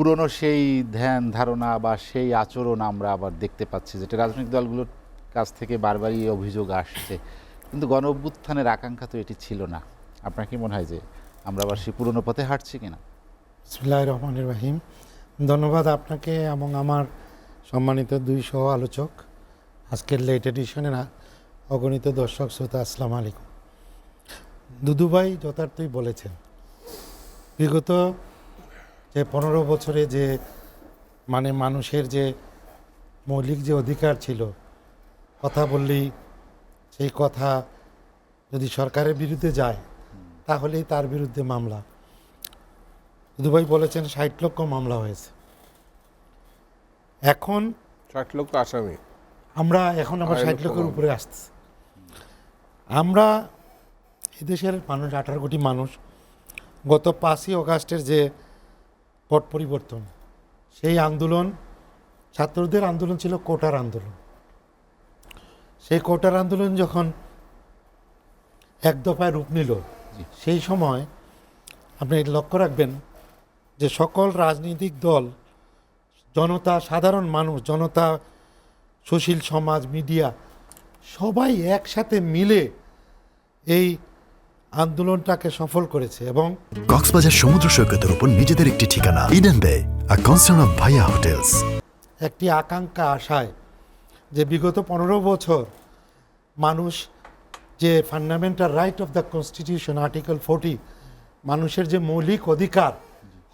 পুরনো সেই ধ্যান ধারণা বা সেই আচরণ আমরা আবার দেখতে পাচ্ছি, যেটা রাজনৈতিক দলগুলোর কাছ থেকে বারবারই অভিযোগ আসছে। কিন্তু গণ অভ্যুত্থানের আকাঙ্ক্ষা তো এটি ছিল না। আপনার কি মনে হয় যে আমরা আবার সেই পুরনো পথে হাঁটছি কিনা? বিসমিল্লাহির রহমানির রহিম। ধন্যবাদ আপনাকে এবং আমার সম্মানিত দুই সহ আলোচক, আজকের লেট এডিশনের অগণিত দর্শক শ্রোতা, আসসালামু আলাইকুম। দুদু ভাই যথার্থই বলেছেন, বিগত যে 15 বছরে যে মানুষের যে মৌলিক যে অধিকার ছিল, কথা বললেই সেই কথা যদি সরকারের বিরুদ্ধে যায় তাহলেই তার বিরুদ্ধে মামলা। দুদুভাই বলেছেন 60 লক্ষ মামলা হয়েছে। এখন 60 লক্ষ আসামি আমরা এখন আবার 60 লক্ষের উপরে আসছে। আমরা এদেশের মানুষ 18 কোটি মানুষ, গত 5ই অগাস্টের যে পট পরিবর্তন, সেই আন্দোলন, ছাত্রদের আন্দোলন ছিল কোটার আন্দোলন। সেই কোটার আন্দোলন যখন এক দফায় রূপ নিল, সেই সময় আপনি লক্ষ্য রাখবেন যে সকল রাজনৈতিক দল, জনতা, সাধারণ মানুষ, জনতা, সুশীল সমাজ, মিডিয়া সবাই একসাথে মিলে এই আন্দোলনটাকে সফল করেছে। এবং কক্সবাজার সমুদ্র সৈকতের উপর নিজেদের একটি ঠিকানা, ইডেন বে, আ কনসার্ন অফ ভাইয়া হোটেলস। একটি আকাঙ্ক্ষা, আশায় যে বিগত 15 বছর মানুষ যে fundamental right of the constitution article 40, মানুষের যে মৌলিক অধিকার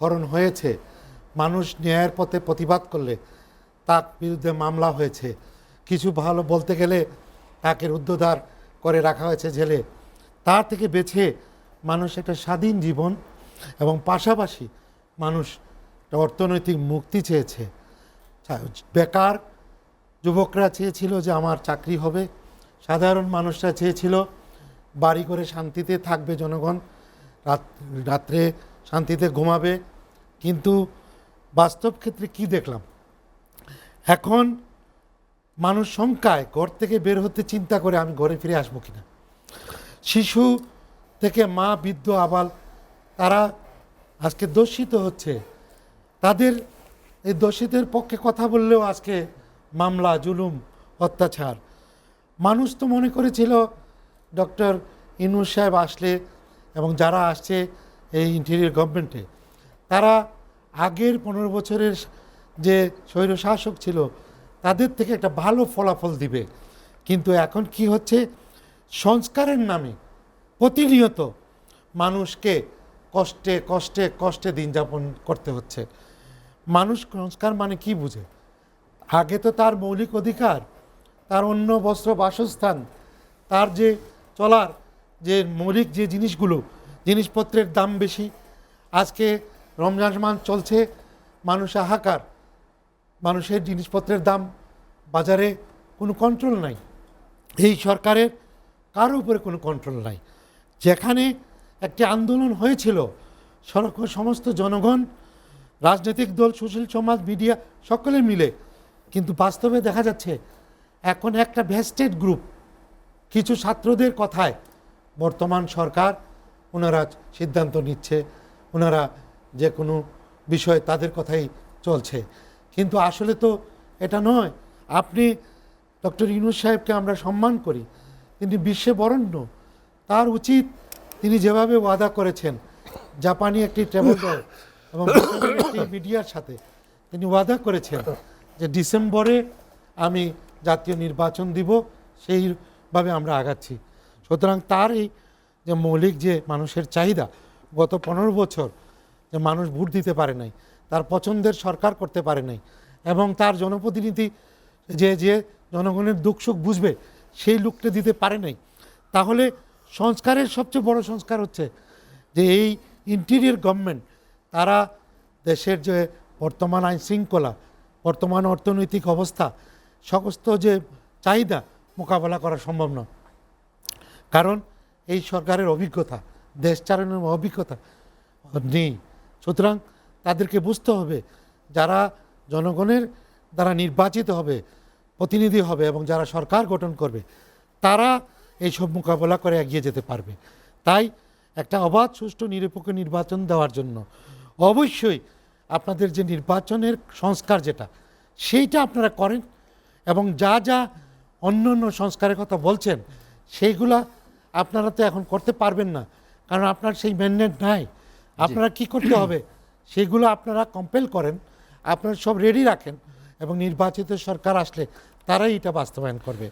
হরণ হয়েছে, মানুষ ন্যায়ের পথে প্রতিবাদ করলে তার বিরুদ্ধে মামলা হয়েছে, কিছু ভালো বলতে গেলে তাকে রুদ্ধদ্বার করে রাখা হয়েছে জেলে, তার থেকে বেছে মানুষ একটা স্বাধীন জীবন এবং পাশাপাশি মানুষ একটা অর্থনৈতিক মুক্তি চেয়েছে। বেকার যুবকরা চেয়েছিল যে আমার চাকরি হবে, সাধারণ মানুষরা চেয়েছিল বাড়ি করে শান্তিতে থাকবে জনগণ, রাত্রে শান্তিতে ঘুমাবে। কিন্তু বাস্তব ক্ষেত্রে কি দেখলাম, এখন মানুষ সংখ্যায় ঘর থেকে বের হতে চিন্তা করে আমি ঘরে ফিরে আসবো কিনা। শিশু থেকে মা, বৃদ্ধ, আবাল, তারা আজকে দোষিত হচ্ছে। তাদের এই দোষীদের পক্ষে কথা বললেও আজকে মামলা, জুলুম, অত্যাচার। মানুষ তো মনে করেছিল ডক্টর ইউনূস সাহেব আসলে এবং যারা আসছে এই ইন্টেরিয়র গভর্নমেন্টে, তারা আগের 15 বছরের যে স্বৈরশাসক ছিল তাদের থেকে একটা ভালো ফলাফল দিবে। কিন্তু এখন কি হচ্ছে, সংস্কারের নামে প্রতিনিয়ত মানুষকে কষ্টে কষ্টে কষ্টে দিন যাপন করতে হচ্ছে। মানুষ সংস্কার মানে কি বুঝে? আগে তো তার মৌলিক অধিকার, তার অন্ন, বস্ত্র, বাসস্থান, তার যে চলার যে মৌলিক যে জিনিসগুলো, জিনিসপত্রের দাম বেশি। আজকে রমজান মাস চলছে, মানুষ হাহাকার, মানুষের জিনিসপত্রের দাম, বাজারে কোনো কন্ট্রোল নাই। এই সরকারের কারো উপরে কোনো কন্ট্রোল নাই। যেখানে একটি আন্দোলন হয়েছিল, সমস্ত জনগণ, রাজনৈতিক দল, সুশীল সমাজ, মিডিয়া সকলে মিলে, কিন্তু বাস্তবে দেখা যাচ্ছে এখন একটা ভেস্টেড গ্রুপ, কিছু ছাত্রদের কথায় বর্তমান সরকার, ওনারা সিদ্ধান্ত নিচ্ছে, ওনারা যে কোনো বিষয় তাদের কথাই চলছে। কিন্তু আসলে তো এটা নয়। আপনি ডক্টর ইউনূস সাহেবকে আমরা সম্মান করি, তিনি বিশ্বে বরেণ্য, তার উচিত তিনি যেভাবে ওয়াদা করেছেন, জাপানি একটি ট্রাভেল দল এবং একটি মিডিয়ার সাথে তিনি ওয়াদা করেছেন যে ডিসেম্বরে আমি জাতীয় নির্বাচন দিব, সেইভাবে আমরা আগাচ্ছি। সুতরাং তার এই যে মৌলিক যে মানুষের চাহিদা, গত 15 বছর যে মানুষ ভোট দিতে পারে নাই, তার পছন্দের সরকার করতে পারে নাই, এবং তার জনপ্রতিনিধি যে যে জনগণের দুঃখ সুখ বুঝবে সেই লোকটা দিতে পারে নাই। তাহলে সংস্কারের সবচেয়ে বড় সংস্কার হচ্ছে যে এই ইন্টেরিয়র গভর্নমেন্ট, তারা দেশের যে বর্তমান আইন শৃঙ্খলা, বর্তমান অর্থনৈতিক অবস্থা, সমস্ত যে চাহিদা মোকাবেলা করা সম্ভব নয়। কারণ এই সরকারের অভিজ্ঞতা, দেশ চালানোর অভিজ্ঞতা নেই। সুতরাং তাদেরকে বুঝতে হবে, যারা জনগণের দ্বারা নির্বাচিত হবে, প্রতিনিধি হবে এবং যারা সরকার গঠন করবে, তারা এইসব মোকাবেলা করে এগিয়ে যেতে পারবে। তাই একটা অবাধ, সুষ্ঠু, নিরপেক্ষ নির্বাচন দেওয়ার জন্য অবশ্যই আপনাদের যে নির্বাচনের সংস্কার যেটা সেইটা আপনারা করেন, এবং যা যা অন্য অন্য সংস্কারের কথা বলছেন সেইগুলা আপনারা তো এখন করতে পারবেন না, কারণ আপনার সেই ম্যান্ডেট নাই। আপনারা কি করতে হবে সেগুলো আপনারা কম্পেল করেন, আপনারা সব রেডি রাখেন, এবং নির্বাচিত সরকার আসলে তারাই এটা বাস্তবায়ন করবে।